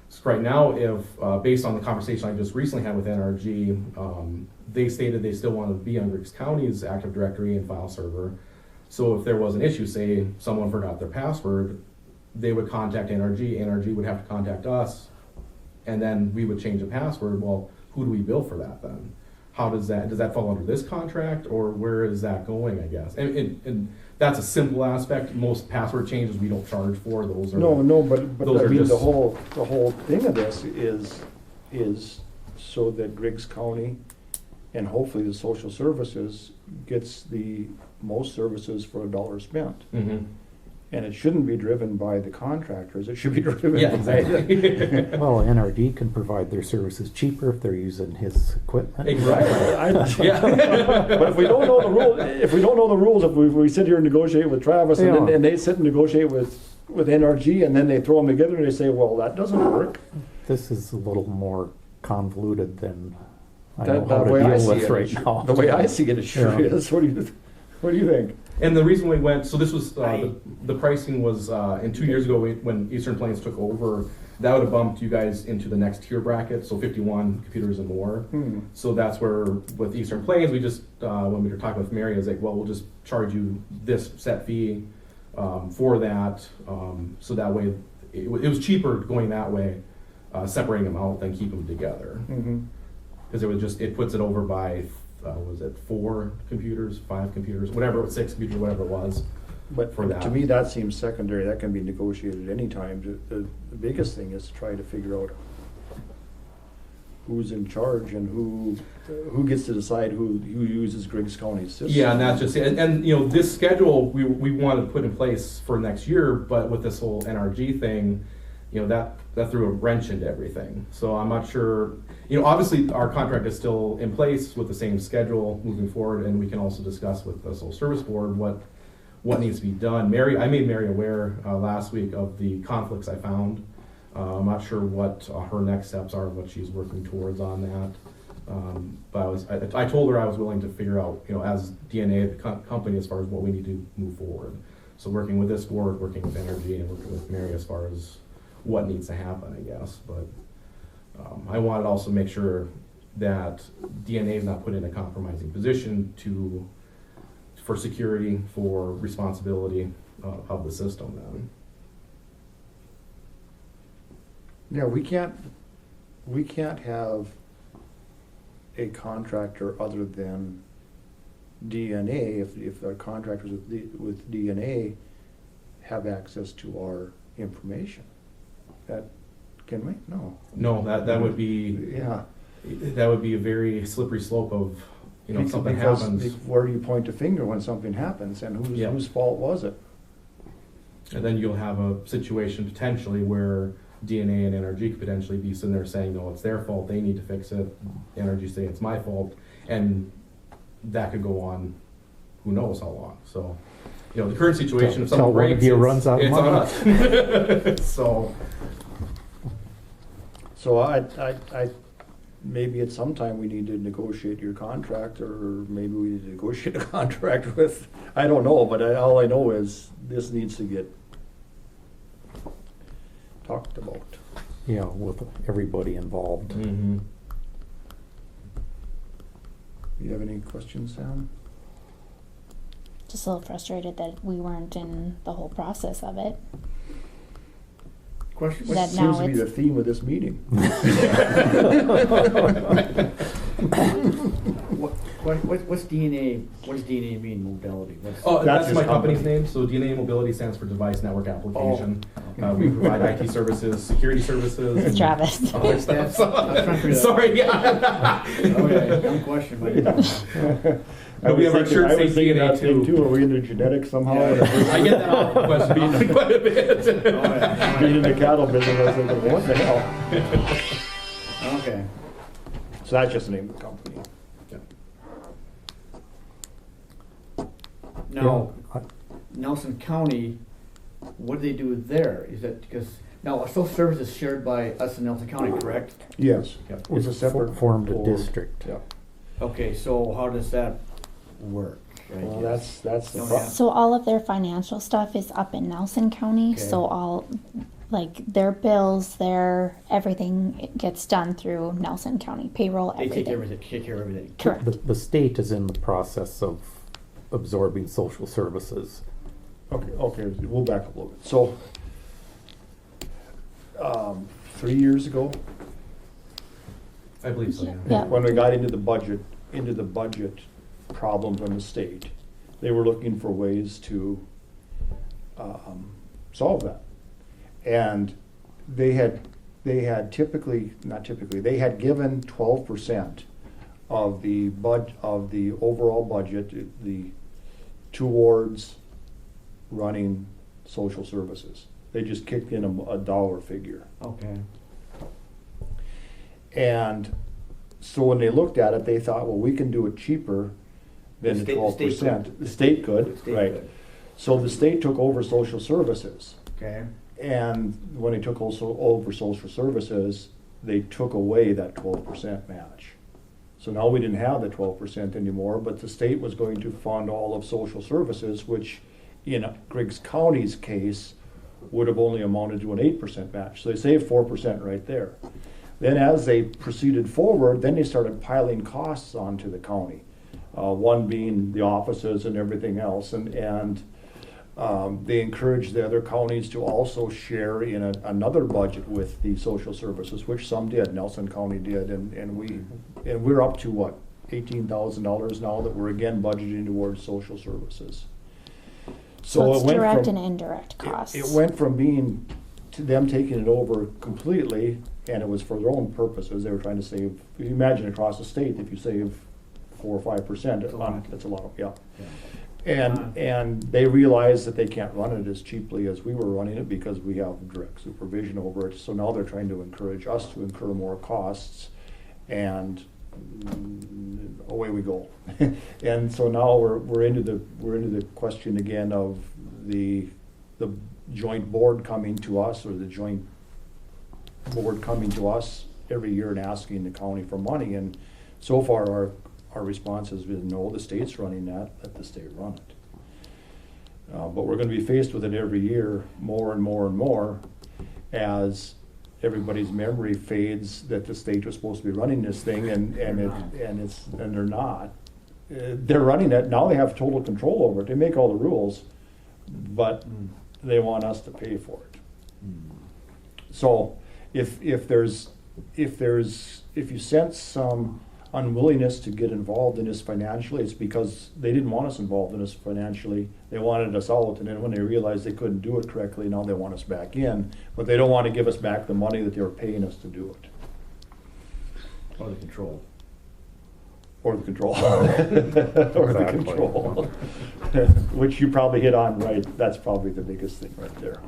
So right now, if based on the conversation I just recently had with NRG, they stated they still want to be on Griggs County's Active Directory and file server. So if there was an issue, say someone forgot their password, they would contact NRG. NRG would have to contact us, and then we would change the password. Well, who do we bill for that then? how does that fall under this contract, or where is that going, I guess? And that's a simple aspect. Most password changes we don't charge for, those are. No, but those I are mean, just- the whole thing of this is so that Griggs County and hopefully the social services gets the most services for a dollar spent. Mhm. And it shouldn't be driven by the contractors, it should be driven Yeah, by. exactly. Well, NRD can provide their services cheaper if they're using his equipment. Exactly. Yeah. But if we don't know the rules, if we sit here and negotiate with Travis and then, Yeah. and they sit and negotiate with NRG and then they throw them together and they say, well, that doesn't work. This is a little more convoluted than I That- know how the to way I deal see with it, right it now. The way I see it, it sure Yeah. is. What do you think? And the reason we went, so this was, the pricing was, in 2 years ago, when Eastern Plains took over, that would have bumped you guys into the next tier bracket, so 51 computers and more. So that's where, with Eastern Plains, we just, when we were talking with Mary, I was like, well, we'll just charge you this set fee for that. So that way, it was cheaper going that way, separating them out than keeping them together. Because it puts it over by, was it 4 computers, 5 computers, whatever, 6 computers, whatever it was. But For that. to me, that seems secondary. That can be negotiated anytime. The biggest thing is to try to figure out who's in charge and who gets to decide who uses Griggs County's system. Yeah, and that's just it. And you know, this schedule we wanted to put in place for next year, but with this whole NRG thing, you know, that threw a wrench into everything. So I'm not sure, you know, obviously our contract is still in place with the same schedule moving forward, and we can also discuss with the Social Service Board what needs to be done. I made Mary aware last week of the conflicts I found. I'm not sure what her next steps are, what she's working towards on that. But I told her I was willing to figure out, you know, as DNA, the company, as far as what we need to move forward. So working with this board, working with Energy, and working with Mary as far as what needs to happen, I guess. But I wanted to also make sure that DNA is not put in a compromising position for security, for responsibility of the system then. Yeah, we can't have a contractor other than DNA, if the contractors with DNA have access to our information. Can we? No. No, that would be, Yeah. that would be a very slippery slope of, you know, if something Because happens. where do you point the finger when something happens, and Yeah. whose fault was it? And then you'll have a situation potentially where DNA and NRG could potentially be sitting there saying, no, it's their fault, they need to fix it. NRG saying it's my fault, and that could go on who knows how long. So, you know, the current situation, if Till something one of breaks, you runs out of it's on us. So I maybe at some time we need to negotiate your contract, or maybe we need to negotiate a contract with, I don't know, but all I know is this needs to get talked about. Yeah, with everybody involved. Mm-hmm. You have any questions, Sam? Just a little frustrated that we weren't in the whole process of it. Question, That Seems now to be the it's, theme of this meeting. what's DNA, what does DNA mean, modality? Oh, That's that's my his company's company. name. So DNA Mobility stands for Device Network Application. We provide IT services, security services. it's and Travis. other stuff. I was trying to figure that out. Sorry, yeah. Okay, dumb question, but. But we have our shirt I was safe thinking DNA that thing too. Are we into genetics somehow? Yeah. I get that all question quite a bit. Oh, yeah. Being in the cattle business, I was thinking, what the hell? Okay. So that's just the name of the company. Now, Yeah, Nelson County, what do they do there? Is that because, now, our social service is shared by us in Nelson County, correct? Yes. Yep. It's a separate. Formed a board. district. Yeah. Okay, so how does that work? I Well, guess? that's the Oh, problem. yeah. So all of their financial stuff is up in Nelson County, Okay. so all, like, their bills, everything gets done through Nelson County, payroll, They take everything. care of everything. Correct. The state is in the process of absorbing social services. Okay, we'll back up a little bit. So, 3 years ago, I believe so, yeah. Yeah. when we got into the budget into the budget problems on the state, they were looking for ways to solve that. And they had they had given 12% of the overall budget towards running social services. They just kicked in a dollar figure. Okay. And so when they looked at it, they thought, well, we can do it cheaper than the 12%. The state could, right. So the state took over social services. Okay. And when they took also over social services, they took away that 12% match. So now we didn't have the 12% anymore, but the state was going to fund all of social services, which in Griggs County's case would have only amounted to an 8% match. So they saved 4% right there. Then as they proceeded forward, then they started piling costs onto the county. One being the offices and everything else, and they encouraged the other counties to also share in another budget with the social services, which some did. Nelson County did, and we're up to what, $18,000 now that we're again budgeting towards social services. So it's it went direct from, and indirect costs. It went from being to them taking it over completely, and it was for their own purposes. They were trying to save. If you imagine across the state, if you save 4 or 5%, that's a lot. Yeah. And they realized that they can't run it as cheaply as we were running it because we have direct supervision over it. So now they're trying to encourage us to incur more costs, and away we go. And so now we're into the question again of the joint board coming to us, or the joint board coming to us every year and asking the county for money. And so far our response has been no, the state's running that, let the state run it. But we're going to be faced with it every year, more and more and more, as everybody's memory fades that the state was supposed to be running this thing, and they're not. They're running it now. They have total control over it. They make all the rules, but they want us to pay for it. So if you sense some unwillingness to get involved in this financially, it's because they didn't want us involved in this financially. They wanted us out, and then when they realized they couldn't do it correctly, now they want us back in, but they don't want to give us back the money that they were paying us to do it. Or the control. Or the control. Or the control. Which you probably hit on right. That's probably the biggest thing right there.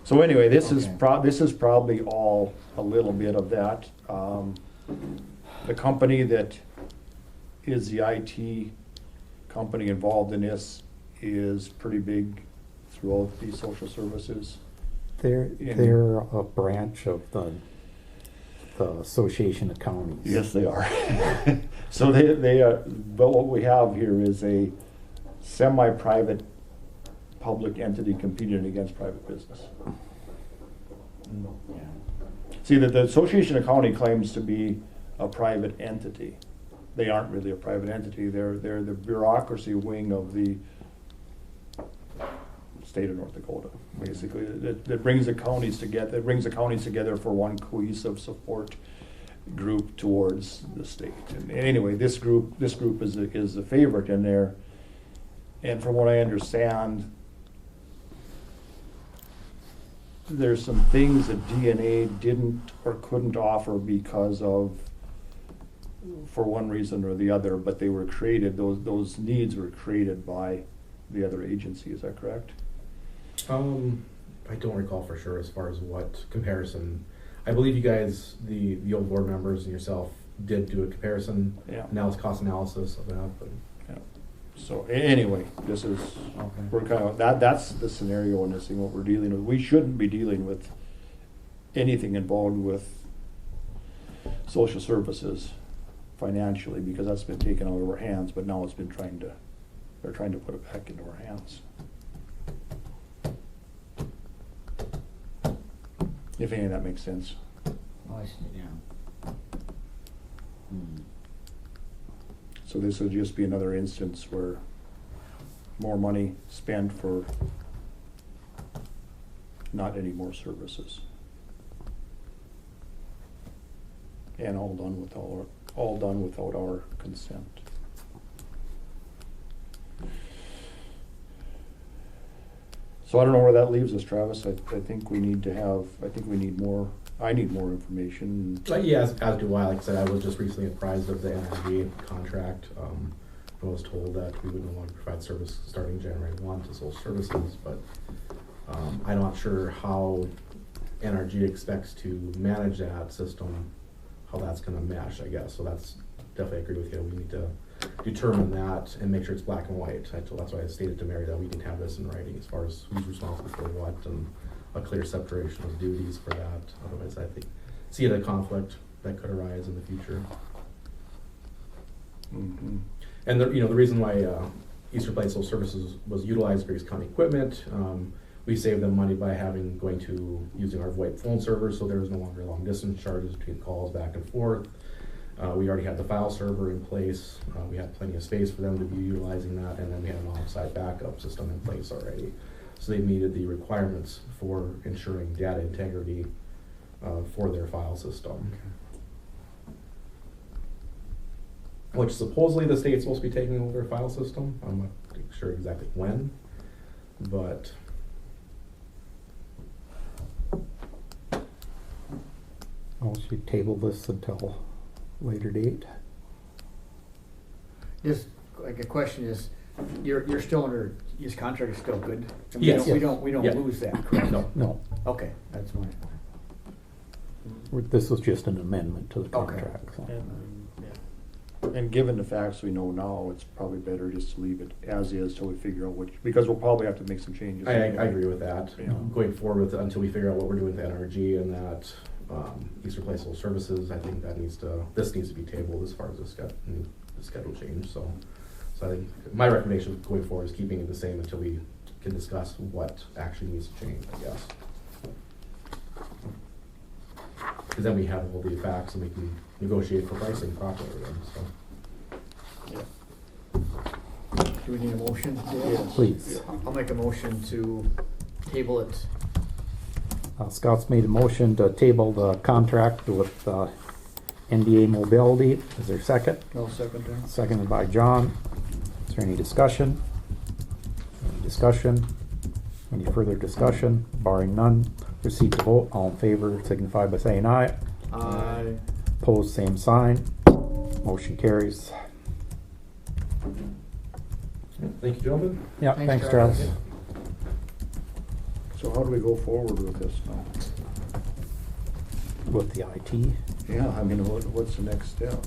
So anyway, this is probably all a little bit of that. The company that is the IT company involved in this is pretty big throughout the social services. They're a branch of the Association of Counties. Yes, they are. So they are, but what we have here is a semi-private public entity competing against private business. Yeah. See, the Association of County claims to be a private entity. They aren't really a private entity. They're the bureaucracy wing of the state of North Dakota, basically. That brings the counties together. It brings the counties together for one cohesive support group towards the state. And anyway, this group is the favorite in there. And from what I understand, there's some things that DNA didn't or couldn't offer because of, for one reason or the other, but they were created, those needs were created by the other agency, is that correct? I don't recall for sure as far as what comparison. I believe you guys, the old board members and yourself, did do a comparison, cost analysis of that. But. Yeah. So anyway, this is, we're kind of, that's the scenario in this thing, what we're dealing with. We shouldn't be dealing with anything involved with social services financially, because that's been taken out of our hands, but now they're trying to put it back into our hands. If any of that makes sense. Oh, I see, yeah. So this would just be another instance where more money spent for not any more services. And all done with all all done without our consent. So I don't know where that leaves us, Travis. I think we need to have, I need more information. Yeah, as do I. Like I said, I was just recently apprised of the NRG contract. I was told that we would no longer provide service starting January 1 to social services, but I'm not sure how NRG expects to manage that system, how that's going to mesh, I guess. So that's definitely, I agree with you. We need to determine that and make sure it's black and white. That's why I stated to Mary that we need to have this in writing as far as who's responsible for what and a clear separation of duties for that. Otherwise, I think see the conflict that could arise in the future. Mm-hmm. And the reason why Eastern Plains Social Services was utilized Griggs County equipment, we saved them money by using our VoIP phone server, so there was no longer long distance charges between calls back and forth. We already had the file server in place. We had plenty of space for them to be utilizing that, and then we had an on-site backup system in place already. So they meted the requirements for ensuring data integrity for their file system. Which supposedly the state's supposed to be taking over their file system. I'm not sure exactly when, but I'll should table this until later date. Just like a question is, you're still under, his contract is still good? And Yes. We don't Yeah. lose that, correct? no. Okay, that's my, This was just an amendment to the Okay. contract. So. And given the facts we know now, it's probably better just to leave it as is till we figure out because we'll probably have to make some changes. I agree with that. Yeah. Going forward until we figure out what we're doing with NRG and that Eastern Plains Social Services, I think this needs to be tabled as far as the schedule change. So I think my recommendation going forward is keeping it the same until we can discuss what actually needs to change, I guess. Because then we have all the facts and we can negotiate for pricing properly then, so. do we need a motion? Yes. Please. I'll make a motion to table it. Scott's made a motion to table the contract with NDA Mobility. Is there a second? No, second there. Seconded by John. Is there any discussion? Any discussion? Any further discussion? Barring none, proceed to vote. All in favor signify by saying aye. Aye. Opposed, same sign. Motion carries. Thank you, gentlemen. Yeah, Thanks, thanks, Travis. Travis. So how do we go forward with this now? With the IT, Yeah, I mean, what's the next step?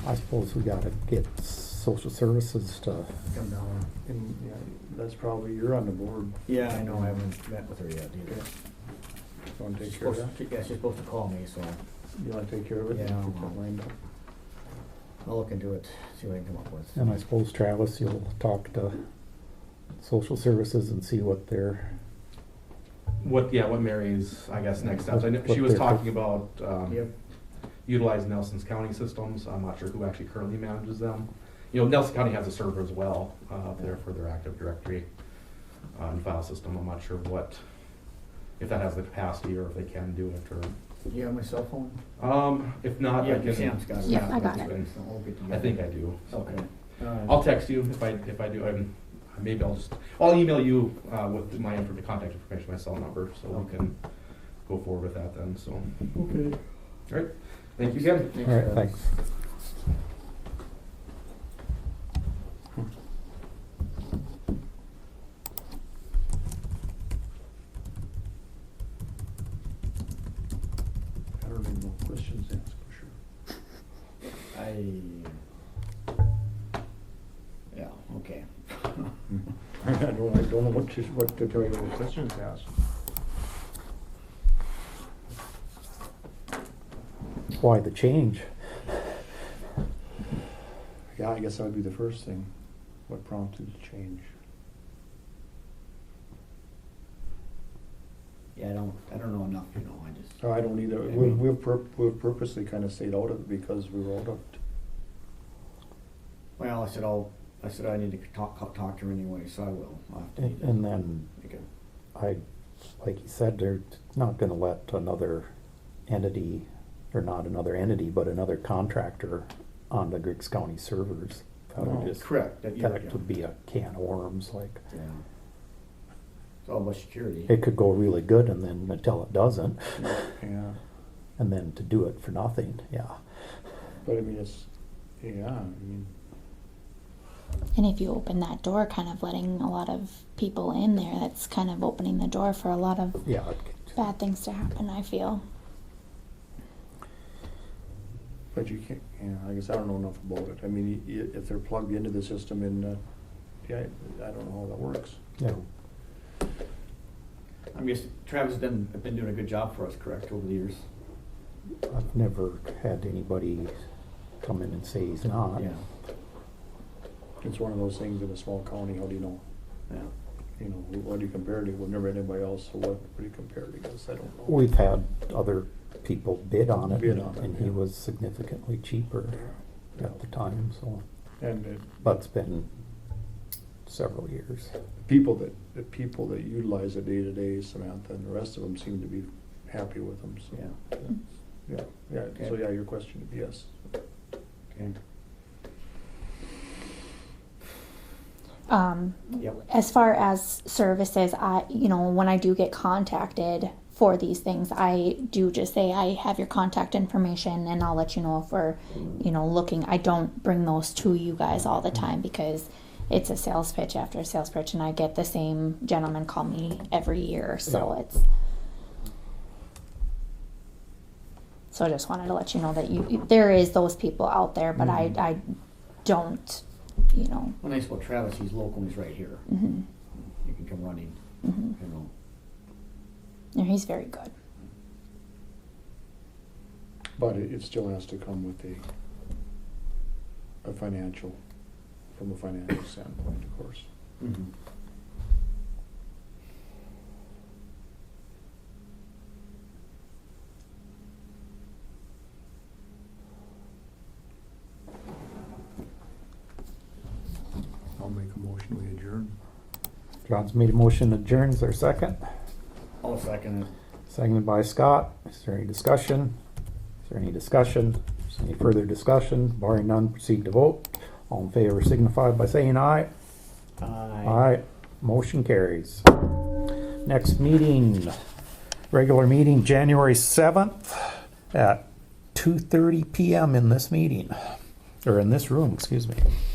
I suppose we gotta get social services to, Come down. And, yeah, that's probably, you're on the board. Yeah, I know, I haven't met with her yet either. You wanna She's take care of supposed that? to, yeah, she's supposed to call me, so You wanna take care of it? Yeah, Get I'll- that lined up? I'll look into it, see what I can come up with. and I suppose Travis, you'll talk to social services and see what their, What Mary's, I guess, next steps. I know What she was they're- talking about Yep. utilizing Nelson's County systems. I'm not sure who actually currently manages them. Nelson County has a server as well up there for their Active Directory and file system. I'm not sure if that has the capacity or if they can do it or. Do you have my cell phone? If not, Yeah, I can. Sam's got it. Yeah, I got it. So we'll get I together. think I do. So. Okay. I'll text you if I do. Maybe I'll email you with my contact information, my cell number, so we can go forward with that then. So. Okay. All right. Thank you again. all right, thanks. I don't even know questions asked for sure. Yeah, okay. I don't know what to tell you what questions to ask. Why the change? Yeah, I guess that would be the first thing. What prompted the change? Yeah, I don't know enough, I just. Oh, I don't either. We've purposely kind of stayed out of it because we were out of it. Well, I said I need to talk to her anyway, so I will. I'll have to meet her. And then Okay. like you said, they're not gonna let another entity or not another entity, but another contractor on the Griggs County servers. That would Oh, just, correct. That, yeah, that would be a can of worms, like, yeah. It's all about security. it could go really good and then until it doesn't, Yeah, and then to do it for nothing, yeah. but I mean, it's, yeah, I mean, And if you open that door, kind of letting a lot of people in there, that's kind of opening the door for a lot of Yeah, bad things to happen, I feel. but you can't, yeah, I guess I don't know enough about it. I mean, if they're plugged into the system in, yeah, I don't know how that works. yeah. I guess Travis has been doing a good job for us, correct, over the years? I've never had anybody come in and say he's not. Yeah, It's one of those things in a small county, how do you know? yeah. You know, what do you compare to? We've never had anybody else, so what do you compare to? I guess I don't know. We've had other people bid on it, Bid on it, and he yeah. was significantly cheaper Yeah. at the time, so, And but it's been several years. the people that utilize it day to day, Samantha, and the rest of them seem to be happy with them, so. Yeah. Yeah, so yeah, your question, yes. Okay. Yep. As far as services, when I do get contacted for these things, I do just say, I have your contact information and I'll let you know if we're, looking. I don't bring those to you guys all the time because it's a sales pitch after a sales pitch and I get the same gentleman call me every year. So Yeah. So I just wanted to let you know that there is those people out there, but I don't, Well, nice about Travis, he's local, he's right here. mhm, You can come running, mhm. you know. Yeah, he's very good. But it still has to come with a financial, from a financial standpoint, of course. Mm-hmm. I'll make a motion, we adjourn. John's made a motion to adjourn, is there a second? I'll second it. Seconded by Scott. Is there any discussion? Is there any discussion? Is there any further discussion? Barring none, proceed to vote. All in favor signify by saying aye. Aye. Motion carries. Next meeting, regular meeting, January 7th at 2:30 PM in this meeting, or in this room, excuse me.